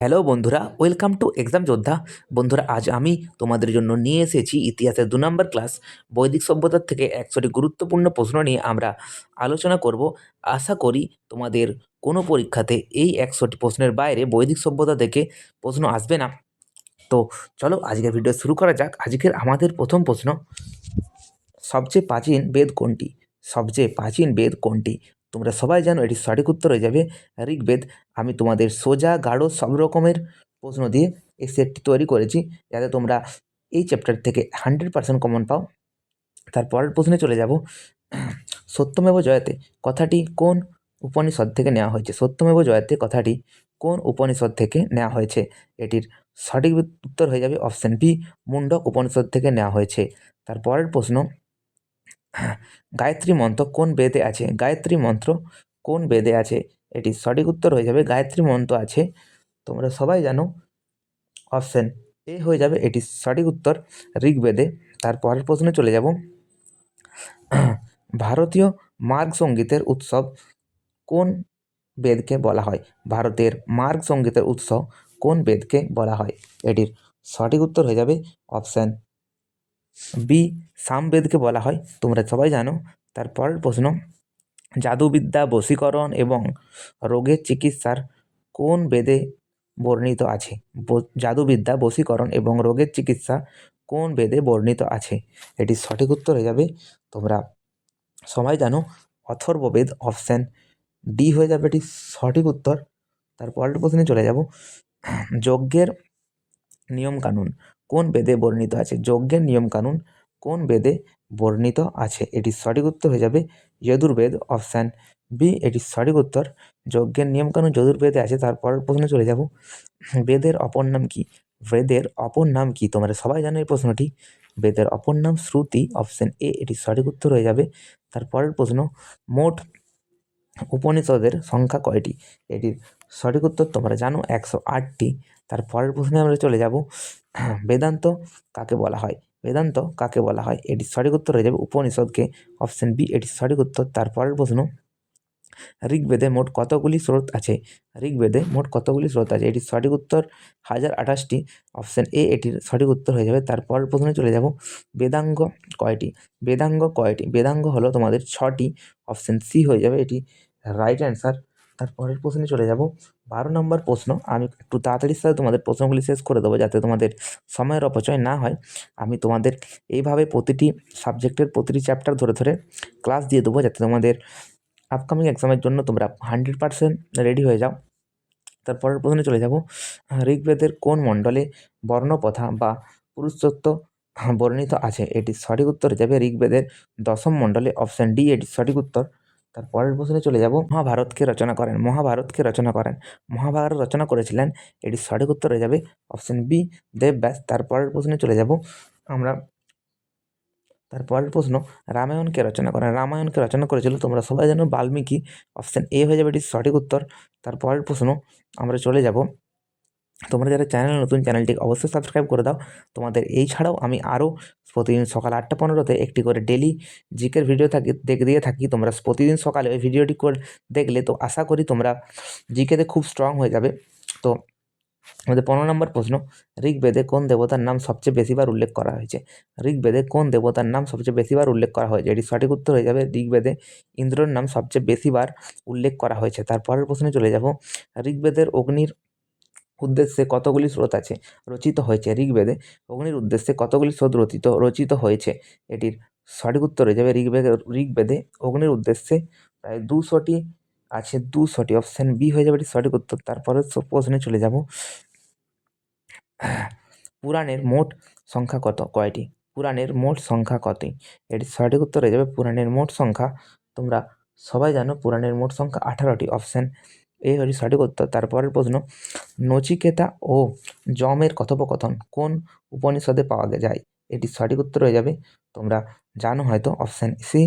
Hello বন্ধুরা, welcome to exam যোদ্ধা। বন্ধুরা, আজ আমি তোমাদের জন্য নিয়ে এসেছি ইতিহাসের 2 নম্বর ক্লাস বৈদিক সভ্যতার থেকে 100টি গুরুত্বপূর্ণ প্রশ্ন নিয়ে আমরা আলোচনা করব। আশা করি তোমাদের কোনো পরীক্ষাতে এই 100টি প্রশ্নের বাইরে বৈদিক সভ্যতা থেকে প্রশ্ন আসবে না। তো চলো আজকের ভিডিও শুরু করা যাক। আজকের আমাদের প্রথম প্রশ্ন, সবচেয়ে প্রাচীন বেদ কোনটি? সবচেয়ে প্রাচীন বেদ কোনটি? তোমরা সবাই জানো এটি সঠিক উত্তর হয়ে যাবে ঋগ্বেদ। আমি তোমাদের সোজা গাঢ় সব রকমের প্রশ্ন দিয়ে এই সেটটি তৈরি করেছি, যাতে তোমরা এই চ্যাপ্টার থেকে 100% কমন পাও। তারপরের প্রশ্নে চলে যাব। সত্যমেব জয়তে কথাটি কোন উপনিষদ থেকে নেওয়া হয়েছে? সত্যমেব জয়তে কথাটি কোন উপনিষদ থেকে নেওয়া হয়েছে? এটির সঠিক উত্তর হয়ে যাবে অপশন বি, মুন্ডক উপনিষদ থেকে নেওয়া হয়েছে। তারপরের প্রশ্ন, গায়ত্রী মন্ত্র কোন বেদে আছে? গায়ত্রী মন্ত্র কোন বেদে আছে? এটি সঠিক উত্তর হয়ে যাবে গায়ত্রী মন্ত্র আছে, তোমরা সবাই জানো, অপশন এ হয়ে যাবে এটি সঠিক উত্তর ঋগ্বেদে। তারপরের প্রশ্নে চলে যাব। ভারতীয় মার্গ সঙ্গীতের উৎসব কোন বেদকে বলা হয়? ভারতের মার্গ সঙ্গীতের উৎসব কোন বেদকে বলা হয়? এটির সঠিক উত্তর হয়ে যাবে অপশন বি, সামবেদকে বলা হয়, তোমরা সবাই জানো। তারপরের প্রশ্ন, জাদুবিদ্যা, বশীকরণ এবং রোগের চিকিৎসার কোন বেদে বর্ণিত আছে? জাদুবিদ্যা, বশীকরণ এবং রোগের চিকিৎসা কোন বেদে বর্ণিত আছে? এটি সঠিক উত্তর হয়ে যাবে, তোমরা সবাই জানো, অথর্ববেদ, অপশান ডি হয়ে যাবে এটি সঠিক উত্তর। তারপরের প্রশ্নে চলে যাব। যজ্ঞের নিয়মকানুন কোন বেদে বর্ণিত আছে? যজ্ঞের নিয়মকানুন কোন বেদে বর্ণিত আছে? এটি সঠিক উত্তর হয়ে যাবে যজুর্বেদ, অপশান বি এটি সঠিক উত্তর। যজ্ঞের নিয়মকানুন যজুর্বেদে আছে। তারপরের প্রশ্নে চলে যাব। বেদের অপর নাম কি? বেদের অপর নাম কি? তোমরা সবাই জানো এই প্রশ্নটি। বেদের অপর নাম শ্রুতি, অপশান এ এটি সঠিক উত্তর হয়ে যাবে। তারপরের প্রশ্ন, মোট উপনিষদের সংখ্যা কয়টি? এটির সঠিক উত্তর তোমরা জানো 108টি। তারপরের প্রশ্নে আমরা চলে যাব। বেদান্ত কাকে বলা হয়? বেদান্ত কাকে বলা হয়? এটির সঠিক উত্তর হয়ে যাবে উপনিষদকে, অপশন বি এটি সঠিক উত্তর। তারপরের প্রশ্ন, ঋগ্বেদে মোট কতগুলি স্রোত আছে? ঋগ্বেদে মোট কতগুলি স্রোত আছে? এটির সঠিক উত্তর 1028টি, অপশন এ এটির সঠিক উত্তর হয়ে যাবে। তারপরের প্রশ্নে চলে যাব। বেদাঙ্গ কয়টি? বেদাঙ্গ কয়টি? বেদাঙ্গ হলো তোমাদের 6টি, অপশন সি হয়ে যাবে এটি রাইট অ্যান্সার। তারপরের প্রশ্নে চলে যাব। 12 নম্বর প্রশ্ন, আমি একটু তাড়াতাড়ির সাথে তোমাদের প্রশ্নগুলি শেষ করে দেবো, যাতে তোমাদের সময়ের অপচয় না হয়। আমি তোমাদের এইভাবে প্রতিটি সাবজেক্টের প্রতিটি চ্যাপ্টার ধরে ধরে ক্লাস দিয়ে দেবো, যাতে তোমাদের আপকামিং এক্সামের জন্য তোমরা 100% রেডি হয়ে যাও। তারপরের প্রশ্নে চলে যাব। ঋগ্বেদের কোন মণ্ডলে বর্ণপ্রথা বা পুরুষত্ব বর্ণিত আছে? এটির সঠিক উত্তর হয়ে যাবে ঋগ্বেদের 10ম মণ্ডলে, অপশান ডি এটির সঠিক উত্তর। তারপরের প্রশ্নে চলে যাব। মহাভারতকে রচনা করেন? মহাভারতকে রচনা করেন? মহাভারত রচনা করেছিলেন, এটির সঠিক উত্তর হয়ে যাবে অপশান বি দেবব্যাস। তারপরের প্রশ্নে চলে যাব আমরা। তারপরের প্রশ্ন, রামায়ণকে রচনা করেন? রামায়ণকে রচনা করেছিল, তোমরা সবাই জানো, বাল্মীকি, অপশান এ হয়ে যাবে এটি সঠিক উত্তর। তারপরের প্রশ্ন আমরা চলে যাব। তোমরা যারা চ্যানেল নতুন, চ্যানেলটিকে অবশ্যই সাবস্ক্রাইব করে দাও। তোমাদের এই ছাড়াও আমি আরও প্রতিদিন সকাল 8টা 15তে একটি করে ডেলি জিকের ভিডিও দিয়ে থাকি। তোমরা প্রতিদিন সকালে ওই ভিডিওটি করে দেখলে তো আশা করি তোমরা জিকেতে খুব স্ট্রং হয়ে যাবে। তো আমাদের 15 নম্বর প্রশ্ন, ঋগ্বেদে কোন দেবতার নাম সবচেয়ে বেশিবার উল্লেখ করা হয়েছে? ঋগ্বেদে কোন দেবতার নাম সবচেয়ে বেশিবার উল্লেখ করা হয়েছে? এটি সঠিক উত্তর হয়ে যাবে ঋগ্বেদে ইন্দ্রর নাম সবচেয়ে বেশিবার উল্লেখ করা হয়েছে। তারপরের প্রশ্নে চলে যাব। ঋগ্বেদের অগ্নির উদ্দেশ্যে কতগুলি স্রোত আছে রচিত হয়েছে? ঋগ্বেদে অগ্নির উদ্দেশ্যে কতগুলি স্রোত রচিত হয়েছে? এটির সঠিক উত্তর হয়ে যাবে ঋগ্বেদে অগ্নির উদ্দেশ্যে প্রায় 200টি আছে, 200টি, অপশান বি হয়ে যাবে এটি সঠিক উত্তর। তারপরের প্রশ্নে চলে যাব। পুরাণের মোট সংখ্যা কয়টি? পুরাণের মোট সংখ্যা কত? এটি সঠিক উত্তর হয়ে যাবে পুরাণের মোট সংখ্যা, তোমরা সবাই জানো, পুরাণের মোট সংখ্যা 18টি, অপশান এ হচ্ছে সঠিক উত্তর। তারপরের প্রশ্ন, নচিকেতা ও যমের কথোপকথন কোন উপনিষদে পাওয়া যায়? এটি সঠিক উত্তর হয়ে যাবে, তোমরা জানো হয়তো, অপশান সি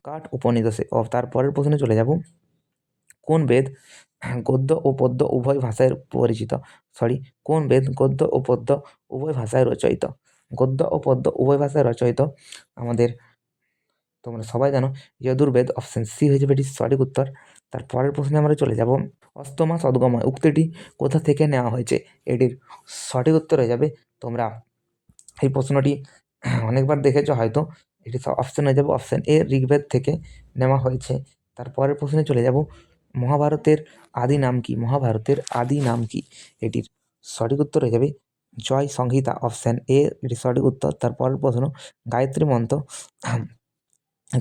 কাঠ উপনিষদে। তারপরের প্রশ্নে চলে যাব। কোন বেদ গদ্য ও পদ্য উভয় ভাষায় পরিচিত? কোন বেদ গদ্য ও পদ্য উভয় ভাষায় রচয়িত? গদ্য ও পদ্য উভয় ভাষায় রচয়িত আমাদের, তোমরা সবাই জানো, যজুর্বেদ, অপশান সি হয়ে যাবে এটি সঠিক উত্তর। তারপরের প্রশ্নে আমরা চলে যাব। অস্তমা সদ্গময় উক্তিটি কোথা থেকে নেওয়া হয়েছে? এটির সঠিক উত্তর হয়ে যাবে, তোমরা এই প্রশ্নটি অনেকবার দেখেছো হয়তো, এটি অপশন হয়ে যাবে অপশন এ, ঋগ্বেদ থেকে নেওয়া হয়েছে। তারপরের প্রশ্নে চলে যাব, মহাভারতের আদি নাম কি? মহাভারতের আদি নাম কি? এটির সঠিক উত্তর হয়ে যাবে জয় সংহিতা, অপশন এ এটি সঠিক উত্তর। তারপরের প্রশ্ন, গায়ত্রী মন্ত্র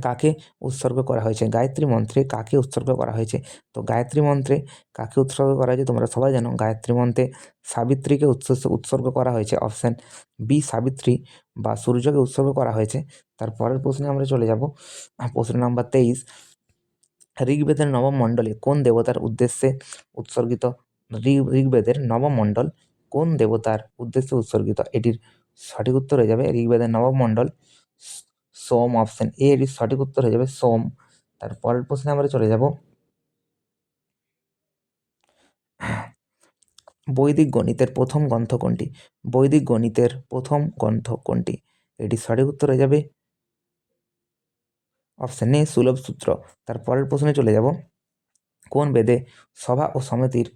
কাকে উৎসর্গ করা হয়েছে? গায়ত্রী মন্ত্রে কাকে উৎসর্গ করা হয়েছে? তো গায়ত্রী মন্ত্রে কাকে উৎসর্গ করা হয়েছে তোমরা সবাই জানো, গায়ত্রী মন্ত্রে সাবিত্রীকে উৎসর্গ করা হয়েছে, অপশান বি সাবিত্রী বা সূর্যকে উৎসর্গ করা হয়েছে। তারপরের প্রশ্নে আমরা চলে যাব, প্রশ্ন নাম্বার 23, ঋগ্বেদের নবম মণ্ডলে কোন দেবতার উদ্দেশ্যে উৎসর্গিত? ঋগ্বেদের নবম মণ্ডল কোন দেবতার উদ্দেশ্যে উৎসর্গিত? এটির সঠিক উত্তর হয়ে যাবে ঋগ্বেদের নবম মণ্ডল সোম, অপশন এ এটির সঠিক উত্তর হয়ে যাবে সোম। তারপরের প্রশ্নে আমরা চলে যাব, বৈদিক গণিতের প্রথম গ্রন্থ কোনটি? বৈদিক গণিতের প্রথম গ্রন্থ কোনটি? এটির সঠিক উত্তর হয়ে যাবে অপশন এ সুলভ সূত্র। তারপরের প্রশ্নে চলে যাব, কোন বেদে সভা ও সমিতির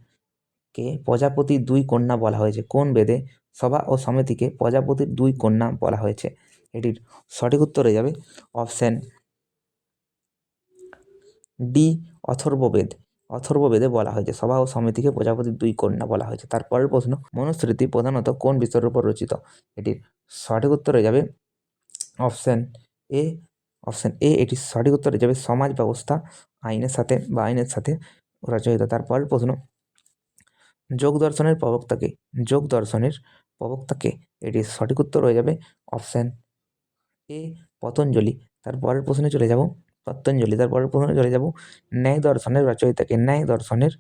কে প্রজাপতির দুই কন্যা বলা হয়েছে? কোন বেদে সভা ও সমিতিকে প্রজাপতির দুই কন্যা বলা হয়েছে? এটির সঠিক উত্তর হয়ে যাবে অপশন ডি অথর্ববেদ। অথর্ববেদে বলা হয়েছে সভা ও সমিতিকে প্রজাপতির দুই কন্যা বলা হয়েছে। তারপরের প্রশ্ন, মনুস্মৃতি প্রধানত কোন বিষয়ের উপর রচিত? এটির সঠিক উত্তর হয়ে যাবে অপশন এ, অপশন এ এটির সঠিক উত্তর হয়ে যাবে সমাজ ব্যবস্থা আইনের সাথে বা আইনের সাথে রচিত। তারপরের প্রশ্ন, যোগ দর্শনের প্রবক্তাকে? যোগ দর্শনের প্রবক্তাকে? এটির সঠিক উত্তর হয়ে যাবে অপশন এ পতঞ্জলি। তারপরের প্রশ্নে চলে যাব, পতঞ্জলি। তারপরের প্রশ্নে চলে যাব, ন্যায় দর্শনের রচয়িতাকে? ন্যায় দর্শনের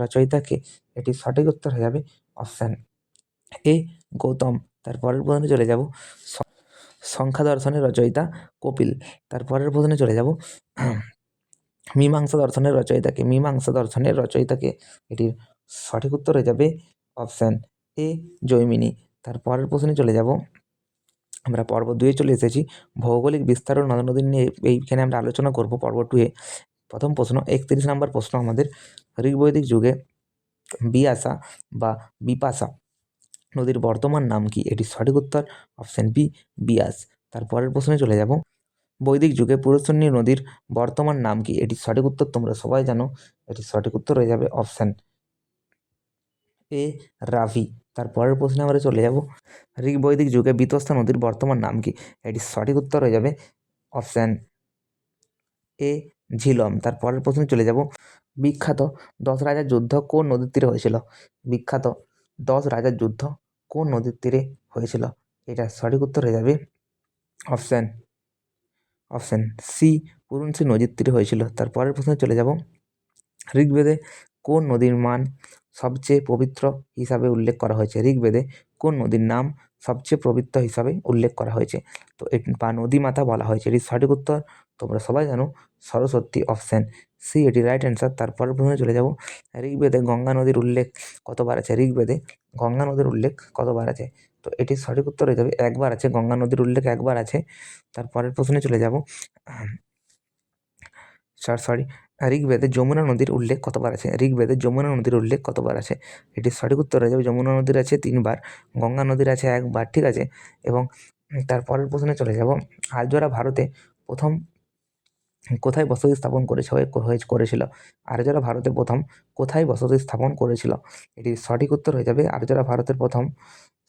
রচয়িতাকে? এটির সঠিক উত্তর হয়ে যাবে অপশন এ গৌতম। তারপরের প্রশ্নে চলে যাব, সংখ্যা দর্শনের রচয়িতা কপিল। তারপরের প্রশ্নে চলে যাব, মীমাংসা দর্শনের রচয়িতাকে? মীমাংসা দর্শনের রচয়িতাকে? এটির সঠিক উত্তর হয়ে যাবে অপশন এ জৈমিনী। তারপরের প্রশ্নে চলে যাব, আমরা পর্ব 2-এ চলে এসেছি, ভৌগোলিক বিস্তার ও নদ নদী নিয়ে এইখানে আমরা আলোচনা করব পর্ব 2-এ। প্রথম প্রশ্ন, 31 নম্বর প্রশ্ন আমাদের, ঋগ্বৈদিক যুগে বিয়াসা বা বিপাশা নদীর বর্তমান নাম কি? এটির সঠিক উত্তর অপশন বি বিয়াস। তারপরের প্রশ্নে চলে যাব, বৈদিক যুগে পুরুষনী নদীর বর্তমান নাম কি? এটির সঠিক উত্তর তোমরা সবাই জানো, এটির সঠিক উত্তর হয়ে যাবে অপশন এ রাভি। তারপরের প্রশ্নে আমরা চলে যাব, ঋগ্বৈদিক যুগে বিতস্তা নদীর বর্তমান নাম কি? এটির সঠিক উত্তর হয়ে যাবে অপশান এ ঝিলম। তারপরের প্রশ্নে চলে যাব, বিখ্যাত 10 রাজার যুদ্ধ কোন নদীর তীরে হয়েছিল? বিখ্যাত 10 রাজার যুদ্ধ কোন নদীর তীরে হয়েছিল? এটা সঠিক উত্তর হয়ে যাবে অপশান সি পুরুষী নদীর তীরে হয়েছিল। তারপরের প্রশ্নে চলে যাব, ঋগ্বেদে কোন নদীর মান সবচেয়ে পবিত্র হিসাবে উল্লেখ করা হয়েছে? ঋগ্বেদে কোন নদীর নাম সবচেয়ে পবিত্র হিসাবে উল্লেখ করা হয়েছে? তো বা নদীমাতা বলা হয়েছে? এটির সঠিক উত্তর তোমরা সবাই জানো সরস্বতী, অপশান সি এটি রাইট অ্যান্সার। তারপরের প্রশ্নে চলে যাব, ঋগ্বেদে গঙ্গা নদীর উল্লেখ কতবার আছে? ঋগ্বেদে গঙ্গা নদীর উল্লেখ কতবার আছে? তো এটির সঠিক উত্তর হয়ে যাবে একবার আছে, গঙ্গা নদীর উল্লেখ একবার আছে। তারপরের প্রশ্নে চলে যাব, সরি, ঋগ্বেদে যমুনা নদীর উল্লেখ কতবার আছে? ঋগ্বেদে যমুনা নদীর উল্লেখ কতবার আছে? এটির সঠিক উত্তর হয়ে যাবে যমুনা নদীর আছে 3 বার, গঙ্গা নদীর আছে 1 বার, ঠিক আছে। এবং তারপরের প্রশ্নে চলে যাব, আর্যরা ভারতে প্রথম কোথায় বসতি স্থাপন করেছিল? আর্যরা ভারতে প্রথম কোথায় বসতি স্থাপন করেছিল? এটির সঠিক উত্তর হয়ে যাবে, আর্যরা ভারতের প্রথম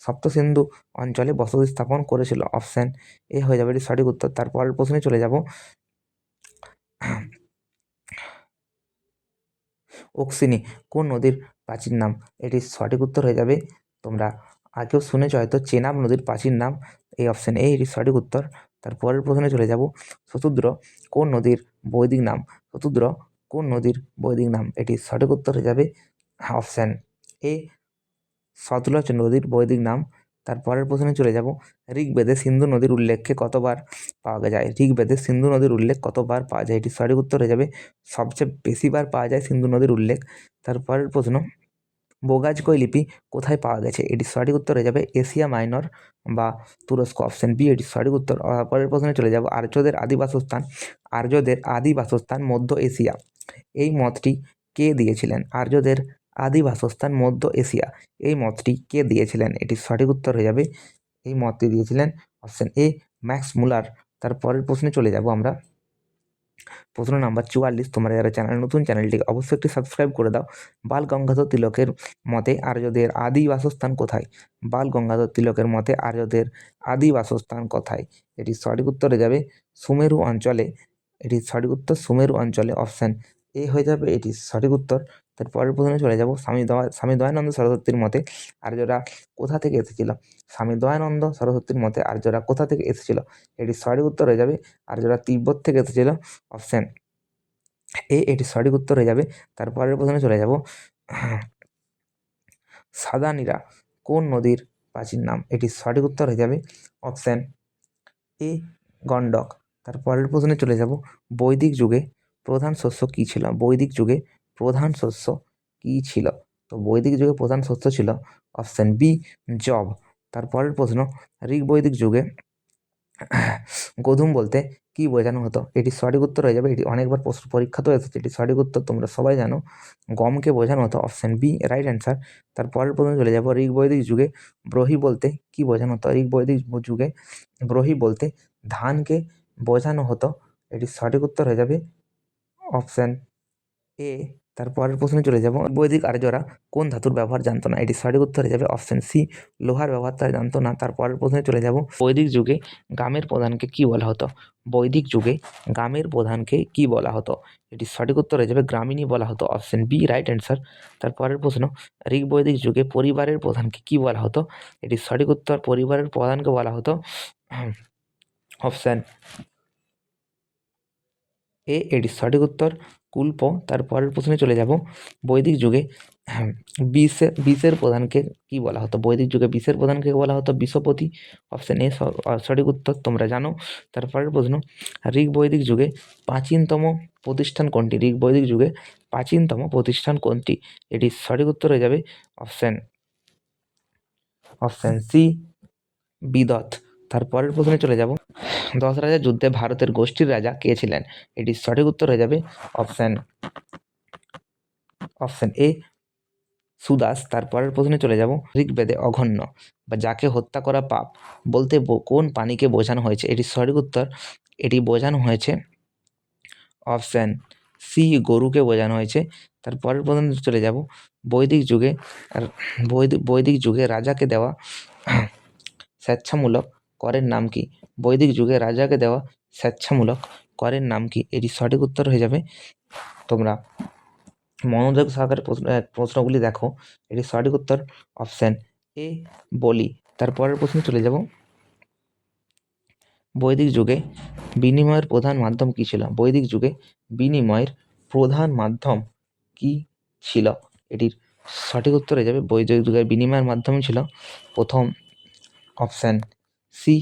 সপ্তসিন্ধু অঞ্চলে বসতি স্থাপন করেছিল, অপশান এ হয়ে যাবে এটির সঠিক উত্তর। তারপরের প্রশ্নে চলে যাব, অক্সিনী কোন নদীর প্রাচীন নাম? এটির সঠিক উত্তর হয়ে যাবে, তোমরা আগেও শুনেছ হয়তো, চেনাব নদীর প্রাচীন নাম, এই অপশান এ এটির সঠিক উত্তর। তারপরের প্রশ্নে চলে যাব, শতদ্র কোন নদীর বৈদিক নাম? শতদ্র কোন নদীর বৈদিক নাম? এটির সঠিক উত্তর হয়ে যাবে অপশান এ সতলজ নদীর বৈদিক নাম। তারপরের প্রশ্নে চলে যাব, ঋগ্বেদে সিন্ধু নদীর উল্লেখকে কতবার পাওয়া যায়? ঋগ্বেদে সিন্ধু নদীর উল্লেখ কতবার পাওয়া যায়? এটির সঠিক উত্তর হয়ে যাবে সবচেয়ে বেশিবার পাওয়া যায় সিন্ধু নদীর উল্লেখ। তারপরের প্রশ্ন, বোগাজকই লিপি কোথায় পাওয়া গেছে? এটির সঠিক উত্তর হয়ে যাবে এশিয়া মাইনর বা তুরস্ক, অপশান বি এটির সঠিক উত্তর। পরের প্রশ্নে চলে যাব, আর্যদের আদি বাসস্থান মধ্য এশিয়া, এই মতটি কে দিয়েছিলেন? আর্যদের আদি বাসস্থান মধ্য এশিয়া, এই মতটি কে দিয়েছিলেন? এটির সঠিক উত্তর হয়ে যাবে, এই মতটি দিয়েছিলেন অপশন এ ম্যাক্স মুলার। তারপরের প্রশ্নে চলে যাব আমরা। প্রশ্ন নাম্বার 44। তোমরা যারা চ্যানেল নতুন, চ্যানেলটিকে অবশ্যই একটি সাবস্ক্রাইব করে দাও। বাল গঙ্গাধর তিলকের মতে আর্যদের আদি বাসস্থান কোথায়? বাল গঙ্গাধর তিলকের মতে আর্যদের আদি বাসস্থান কোথায়? এটি সঠিক উত্তর হয়ে যাবে সুমেরু অঞ্চলে। এটি সঠিক উত্তর সুমেরু অঞ্চলে, অপশান এ হয়ে যাবে এটি সঠিক উত্তর। তারপরের প্রশ্নে চলে যাব। স্বামী দয়ানন্দ সরস্বতীর মতে আর্যরা কোথা থেকে এসেছিল? স্বামী দয়ানন্দ সরস্বতীর মতে আর্যরা কোথা থেকে এসেছিল? এটি সঠিক উত্তর হয়ে যাবে আর্যরা তিব্বত থেকে এসেছিল, অপশান এ এটি সঠিক উত্তর হয়ে যাবে। তারপরের প্রশ্নে চলে যাব। সাদানিরা কোন নদীর প্রাচীন নাম? এটি সঠিক উত্তর হয়ে যাবে অপশান এ গণ্ডক। তারপরের প্রশ্নে চলে যাব। বৈদিক যুগে প্রধান শস্য কী ছিল? বৈদিক যুগে প্রধান শস্য কী ছিল? তো বৈদিক যুগে প্রধান শস্য ছিল অপশান বি জব। তারপরের প্রশ্ন, ঋগ্বৈদিক যুগে গোধূম বলতে কি বোঝানো হতো? এটি সঠিক উত্তর হয়ে যাবে, এটি অনেকবার প্রশ্ন পরীক্ষাতেও এসেছে, এটি সঠিক উত্তর তোমরা সবাই জানো, গমকে বোঝানো হতো, অপশান বি রাইট অ্যান্সার। তারপরের প্রশ্ন চলে যাব। ঋগ্বৈদিক যুগে ব্রহি বলতে কি বোঝানো হতো? ঋগ্বৈদিক যুগে ব্রহি বলতে ধানকে বোঝানো হতো, এটি সঠিক উত্তর হয়ে যাবে অপশান এ। তারপরের প্রশ্নে চলে যাব। বৈদিক আর্যরা কোন ধাতুর ব্যবহার জানতো না? এটি সঠিক উত্তর হয়ে যাবে অপশান সি লোহার ব্যবহার তারা জানতো না। তারপরের প্রশ্নে চলে যাব। বৈদিক যুগে গ্রামের প্রধানকে কি বলা হতো? বৈদিক যুগে গ্রামের প্রধানকে কি বলা হতো? এটি সঠিক উত্তর হয়ে যাবে গ্রামিণী বলা হতো, অপশান বি রাইট অ্যান্সার। তারপরের প্রশ্ন, ঋগ্বৈদিক যুগে পরিবারের প্রধানকে কি বলা হতো? এটি সঠিক উত্তর পরিবারের প্রধানকে বলা হতো অপশান এ এটি সঠিক উত্তর কুল্প। তারপরের প্রশ্নে চলে যাব। বৈদিক যুগে বিষের প্রধানকে কি বলা হতো? বৈদিক যুগে বিষের প্রধানকে বলা হতো বিষপতি, অপশান এ সঠিক উত্তর তোমরা জানো। তারপরের প্রশ্ন, ঋগ্বৈদিক যুগে প্রাচীনতম প্রতিষ্ঠান কোনটি? ঋগ্বৈদিক যুগে প্রাচীনতম প্রতিষ্ঠান কোনটি? এটি সঠিক উত্তর হয়ে যাবে অপশান সি বিদত। তারপরের প্রশ্নে চলে যাব। 10 রাজার যুদ্ধে ভারতের গোষ্ঠীর রাজা কে ছিলেন? এটি সঠিক উত্তর হয়ে যাবে অপশান এ সুদাস। তারপরের প্রশ্নে চলে যাব। ঋগ্বেদে অঘন্য বা যাকে হত্যা করা পাপ বলতে কোন প্রাণীকে বোঝানো হয়েছে? এটি সঠিক উত্তর, এটি বোঝানো হয়েছে অপশান সি গরুকে বোঝানো হয়েছে। তারপরের প্রশ্নে চলে যাব। বৈদিক যুগে রাজাকে দেওয়া স্বেচ্ছামূলক করের নাম কি? বৈদিক যুগে রাজাকে দেওয়া স্বেচ্ছামূলক করের নাম কি? এটি সঠিক উত্তর হয়ে যাবে, তোমরা মনোযোগ সহকারে প্রশ্নগুলি দেখো, এটি সঠিক উত্তর অপশান এ বলি। তারপরের প্রশ্নে চলে যাব। বৈদিক যুগে বিনিময়ের প্রধান মাধ্যম কী ছিল? বৈদিক যুগে বিনিময়ের প্রধান মাধ্যম কি ছিল? এটির সঠিক উত্তর হয়ে যাবে বৈদিক যুগের বিনিময়ের মাধ্যম ছিল প্রথম অপশান সি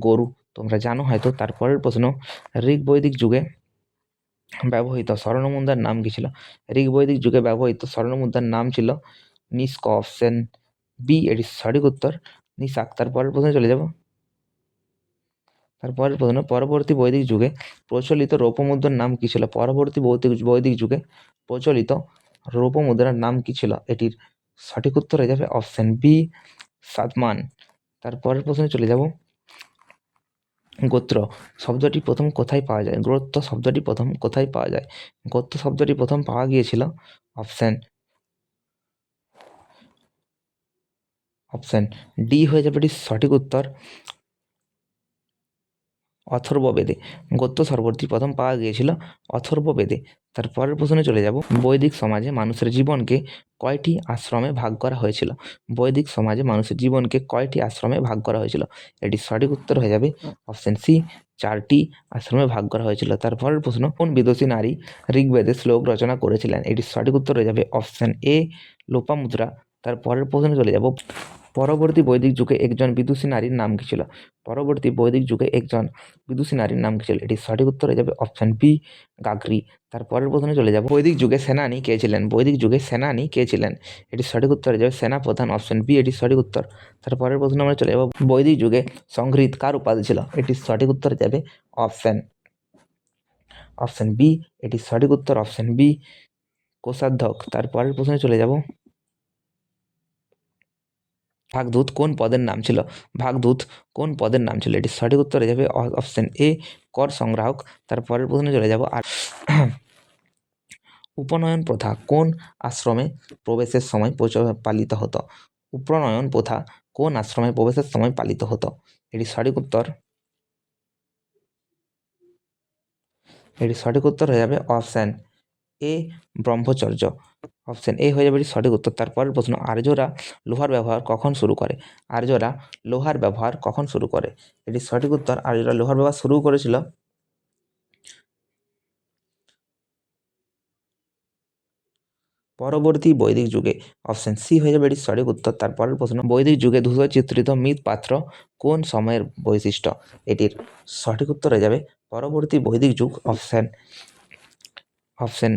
গরু, তোমরা জানো হয়তো। তারপরের প্রশ্ন, ঋগ্বৈদিক যুগে ব্যবহৃত স্বর্ণমুদ্রার নাম কি ছিল? ঋগ্বৈদিক যুগে ব্যবহৃত স্বর্ণমুদ্রার নাম ছিল নিষ্ক, অপশান বি এটি সঠিক উত্তর নিশাক। তারপরের প্রশ্নে চলে যাব। তারপরের প্রশ্ন, পরবর্তী বৈদিক যুগে প্রচলিত রৌপ্যমুদ্রার নাম কি ছিল? পরবর্তী বৈদিক যুগে প্রচলিত রৌপ্যমুদ্রার নাম কি ছিল? এটির সঠিক উত্তর হয়ে যাবে অপশান বি সাতমান। তারপরের প্রশ্নে চলে যাব। গোত্র শব্দটি প্রথম কোথায় পাওয়া যায়? গোত্র শব্দটি প্রথম কোথায় পাওয়া যায়? গোত্র শব্দটি প্রথম পাওয়া গিয়েছিল অপশান ডি হয়ে যাবে এটি সঠিক উত্তর অথর্ববেদে। গদ্য শব্দটি প্রথম পাওয়া গিয়েছিল অথর্ববেদে। তারপরের প্রশ্নে চলে যাব। বৈদিক সমাজে মানুষের জীবনকে কয়টি আশ্রমে ভাগ করা হয়েছিল? বৈদিক সমাজে মানুষের জীবনকে কয়টি আশ্রমে ভাগ করা হয়েছিল? এটি সঠিক উত্তর হয়ে যাবে অপশান সি 4টি আশ্রমে ভাগ করা হয়েছিল। তারপরের প্রশ্ন, কোন বিদুষী নারী ঋগ্বেদে শ্লোক রচনা করেছিলেন? এটি সঠিক উত্তর হয়ে যাবে অপশান এ লোপামুদ্রা। তারপরের প্রশ্নে চলে যাব। পরবর্তী বৈদিক যুগে একজন বিদুষী নারীর নাম কি ছিল? পরবর্তী বৈদিক যুগে একজন বিদুষী নারীর নাম কি ছিল? এটি সঠিক উত্তর হয়ে যাবে অপশান বি গাগ্রী। তারপরের প্রশ্নে চলে যাব। বৈদিক যুগে সেনানী কে ছিলেন? বৈদিক যুগে সেনানী কে ছিলেন? এটি সঠিক উত্তর হয়ে যাবে সেনাপ্রধান, অপশান বি এটি সঠিক উত্তর। তারপরের প্রশ্ন আমরা চলে যাব। বৈদিক যুগে সংঘৃত কার উপাধি ছিল? এটি সঠিক উত্তর হয়ে যাবে অপশান বি এটি সঠিক উত্তর অপশান বি কোষাধ্যক্ষ। তারপরের প্রশ্নে চলে যাব, ভাগদূত কোন পদের নাম ছিল? ভাগদূত কোন পদের নাম ছিল? এটি সঠিক উত্তর হয়ে যাবে অপশন এ, কর সংগ্রাহক। তারপরের প্রশ্নে চলে যাব, আর উপনয়ন প্রথা কোন আশ্রমে প্রবেশের সময় পালিত হতো? উপনয়ন প্রথা কোন আশ্রমে প্রবেশের সময় পালিত হতো? এটি সঠিক উত্তর হয়ে যাবে অপশন এ, ব্রহ্মচর্য। অপশন এ হয়ে যাবে এটি সঠিক উত্তর। তারপরের প্রশ্ন, আর্যরা লোহার ব্যবহার কখন শুরু করে? আর্যরা লোহার ব্যবহার কখন শুরু করে? এটি সঠিক উত্তর, আর্যরা লোহার ব্যবহার শুরু করেছিল পরবর্তী বৈদিক যুগে। অপশন সি হয়ে যাবে এটি সঠিক উত্তর। তারপরের প্রশ্ন, বৈদিক যুগে ধূসর চিত্রিত মৃৎপাত্র কোন সময়ের বৈশিষ্ট্য? এটির সঠিক উত্তর হয়ে যাবে পরবর্তী বৈদিক যুগ। অপশন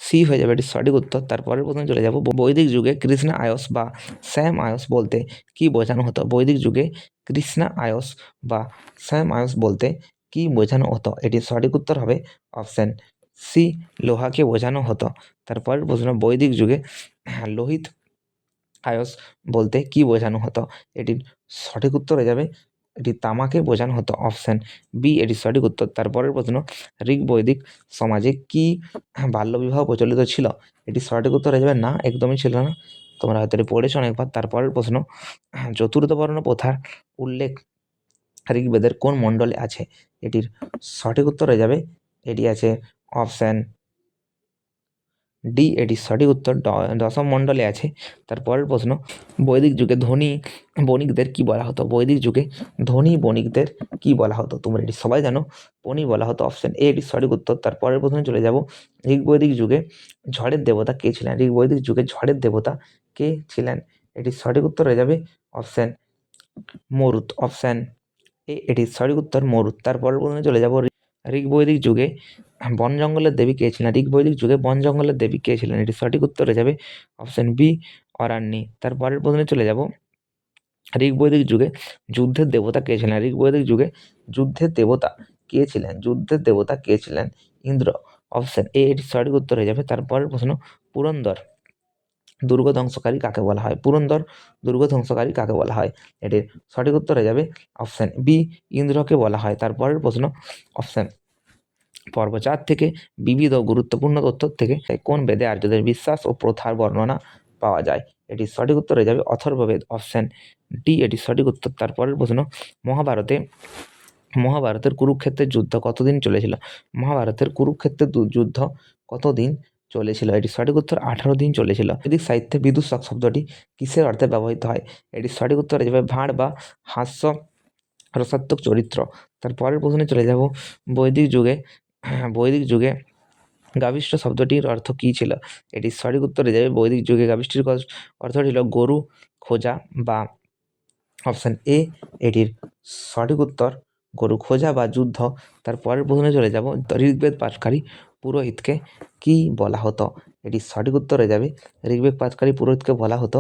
সি হয়ে যাবে এটি সঠিক উত্তর। তারপরের প্রশ্নে চলে যাব, বৈদিক যুগে কৃষ্ণা আয়স বা শ্যাম আয়স বলতে কি বোঝানো হতো? বৈদিক যুগে কৃষ্ণা আয়স বা শ্যাম আয়স বলতে কি বোঝানো হতো? এটির সঠিক উত্তর হবে অপশন সি, লোহাকে বোঝানো হতো। তারপরের প্রশ্ন, বৈদিক যুগে লোহিত আয়স বলতে কি বোঝানো হতো? এটির সঠিক উত্তর হয়ে যাবে, এটি তামাকে বোঝানো হতো। অপশন বি এটি সঠিক উত্তর। তারপরের প্রশ্ন, ঋগ বৈদিক সমাজে কি বাল্যবিবাহ প্রচলিত ছিল? এটি সঠিক উত্তর হয়ে যাবে না, একদমই ছিল না। তোমরা হয়তো এটি পড়েছো অনেকবার। তারপরের প্রশ্ন, চতুর্থ বর্ণ প্রথার উল্লেখ ঋগ্বেদের কোন মণ্ডলে আছে? এটির সঠিক উত্তর হয়ে যাবে, এটি আছে অপশন ডি, এটি সঠিক উত্তর, দশম মণ্ডলে আছে। তারপরের প্রশ্ন, বৈদিক যুগে ধনী বণিকদের কি বলা হতো? বৈদিক যুগে ধনী বণিকদের কি বলা হতো? তোমরা এটি সবাই জানো, বণিক বলা হতো। অপশন এ এটি সঠিক উত্তর। তারপরের প্রশ্নে চলে যাব, ঋগ্বৈদিক যুগে ঝড়ের দেবতা কে ছিলেন? ঋগ্বৈদিক যুগে ঝড়ের দেবতা কে ছিলেন? এটি সঠিক উত্তর হয়ে যাবে অপশন মরুত। অপশন এ এটি সঠিক উত্তর, মরুত। তারপরের প্রশ্নে চলে যাব, ঋগ্বৈদিক যুগে বন জঙ্গলের দেবী কে ছিলেন? ঋগ্বৈদিক যুগে বন জঙ্গলের দেবী কে ছিলেন? এটি সঠিক উত্তর হয়ে যাবে অপশন বি, অরণ্যী। তারপরের প্রশ্নে চলে যাব, ঋগ্বৈদিক যুগে যুদ্ধের দেবতা কে ছিলেন? ঋগ্বৈদিক যুগে যুদ্ধের দেবতা কে ছিলেন? যুদ্ধের দেবতা কে ছিলেন? ইন্দ্র। অপশন এ এটি সঠিক উত্তর হয়ে যাবে। তারপরের প্রশ্ন, পুরন্দর দুর্গ ধ্বংসকারী কাকে বলা হয়? পুরন্দর দুর্গ ধ্বংসকারী কাকে বলা হয়? এটির সঠিক উত্তর হয়ে যাবে অপশন বি, ইন্দ্রকে বলা হয়। তারপরের প্রশ্ন, অপশন পর্ব 4 থেকে বিবিধ গুরুত্বপূর্ণ তথ্য থেকে কোন বেদে আর্যদের বিশ্বাস ও প্রথার বর্ণনা পাওয়া যায়? এটি সঠিক উত্তর হয়ে যাবে অথর্ববেদ। অপশন ডি এটি সঠিক উত্তর। তারপরের প্রশ্ন, মহাভারতের কুরুক্ষেত্রের যুদ্ধ কতদিন চলেছিল? মহাভারতের কুরুক্ষেত্রের যুদ্ধ কতদিন চলেছিল? এটি সঠিক উত্তর, 18 দিন চলেছিল। বৈদিক সাহিত্যে বিদূষক শব্দটি কিসের অর্থে ব্যবহৃত হয়? এটি সঠিক উত্তর হয়ে যাবে ভাঁড় বা হাস্য রসাত্মক চরিত্র। তারপরের প্রশ্নে চলে যাব, বৈদিক যুগে গাভিষ্ঠ শব্দটির অর্থ কী ছিল? এটি সঠিক উত্তর হয়ে যাবে বৈদিক যুগে গাভিষ্ঠির অর্থ ছিল গরু খোঁজা বা, অপশন এ এটির সঠিক উত্তর, গরু খোঁজা বা যুদ্ধ। তারপরের প্রশ্নে চলে যাব, ঋগ্বেদ পাঠকারী পুরোহিতকে কি বলা হতো? এটি সঠিক উত্তর হয়ে যাবে, ঋগ্বেদ পাঠকারী পুরোহিতকে বলা হতো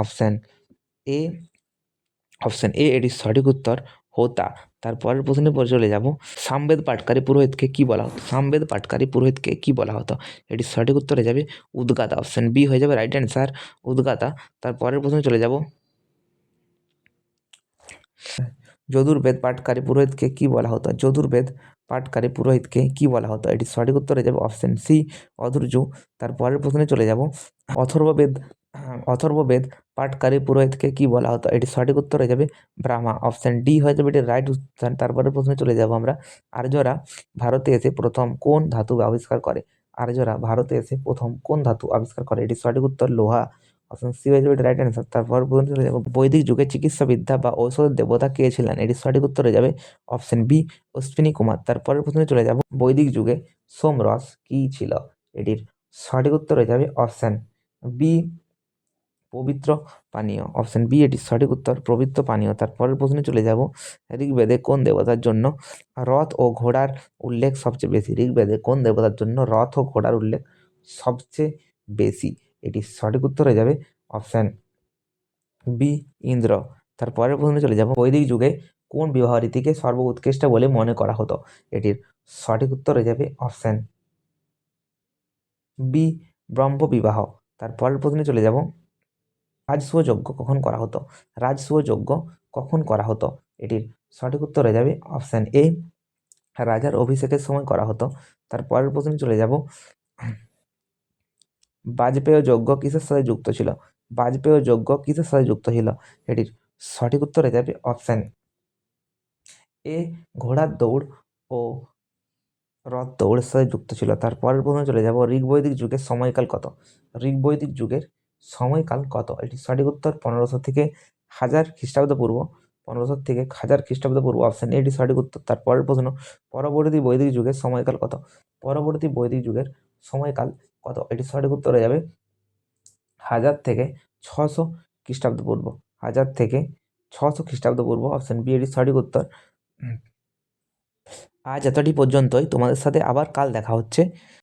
অপশন এ, এটির সঠিক উত্তর হোতা। তারপরের প্রশ্নে পরে চলে যাব, সামবেদ পাঠকারী পুরোহিতকে কি বলা হতো? সামবেদ পাঠকারী পুরোহিতকে কি বলা হতো? এটির সঠিক উত্তর হয়ে যাবে উদ্গাতা। অপশন বি হয়ে যাবে রাইট অ্যান্সার, উদ্গাতা। তারপরের প্রশ্নে চলে যাব, যজুর্বেদ পাঠকারী পুরোহিতকে কি বলা হতো? যজুর্বেদ পাঠকারী পুরোহিতকে কি বলা হতো? এটি সঠিক উত্তর হয়ে যাবে অপশন সি, অধৈর্য। তারপরের প্রশ্নে চলে যাব, অথর্ববেদ অথর্ববেদ পাঠকারী পুরোহিতকে কি বলা হতো? এটি সঠিক উত্তর হয়ে যাবে ব্রাহ্মা। অপশন ডি হয়ে যাবে এটি রাইট উত্তর। তারপরের প্রশ্নে চলে যাব আমরা, আর্যরা ভারতে এসে প্রথম কোন ধাতু আবিষ্কার করে? আর্যরা ভারতে এসে প্রথম কোন ধাতু আবিষ্কার করে? এটি সঠিক উত্তর লোহা। অপশন সি হয়ে যাবে রাইট অ্যান্সার। তারপর পর্যন্ত চলে যাবো, বৈদিক যুগে চিকিৎসাবিদ্যা বা ঔষধের দেবতা কে ছিলেন? এটি সঠিক উত্তর হয়ে যাবে অপশন বি, অশ্বিনী কুমার। তারপরের প্রশ্নে চলে যাব, বৈদিক যুগে সোমরস কি ছিল? এটির সঠিক উত্তর হয়ে যাবে অপশন বি, পবিত্র পানীয়। অপশন বি এটি সঠিক উত্তর, পবিত্র পানীয়। তারপরের প্রশ্নে চলে যাব, ঋগ্বেদে কোন দেবতার জন্য রথ ও ঘোড়ার উল্লেখ সবচেয়ে বেশি? ঋগ্বেদে কোন দেবতার জন্য রথ ও ঘোড়ার উল্লেখ সবচেয়ে বেশি? এটি সঠিক উত্তর হয়ে যাবে অপশন বি, ইন্দ্র। তারপরের প্রশ্নে চলে যাব, বৈদিক যুগে কোন বিবাহ রীতিকে সর্বোৎকৃষ্ট বলে মনে করা হতো? এটির সঠিক উত্তর হয়ে যাবে অপশন বি, ব্রহ্মবিবাহ। তার পরের প্রশ্নে চলে যাব, রাজসূয় যজ্ঞ কখন করা হতো? রাজসূয় যজ্ঞ কখন করা হতো? এটির সঠিক উত্তর হয়ে যাবে অপশান এ, রাজার অভিষেকের সময় করা হতো। তার পরের প্রশ্নে চলে যাব, বাজপেয় যজ্ঞ কিসের সাথে যুক্ত ছিল? বাজপেয় যজ্ঞ কিসের সাথে যুক্ত ছিল? এটির সঠিক উত্তর হয়ে যাবে অপশান এ, ঘোড়ার দৌড় ও রথ দৌড়ের সাথে যুক্ত ছিল। তার পরের প্রশ্নে চলে যাব, ঋগ্বৈদিক যুগের সময়কাল কত? ঋগ্বৈদিক যুগের সময়কাল কত? এটির সঠিক উত্তর 1500 থেকে 1000 খ্রিস্টাব্দ পূর্ব। 1500 থেকে 1000 খ্রিস্টাব্দ পূর্ব, অপশান এ এটি সঠিক উত্তর। তার পরের প্রশ্ন, পরবর্তী বৈদিক যুগের সময়কাল কত? পরবর্তী বৈদিক যুগের সময়কাল কত? এটি সঠিক উত্তর হয়ে যাবে 1000 থেকে 600 খ্রিস্টাব্দ পূর্ব। 1000 থেকে 600 খ্রিস্টাব্দ পূর্ব, অপশান বি এটি সঠিক উত্তর। আজ এতটি পর্যন্তই, তোমাদের সাথে আবার কাল দেখা হচ্ছে।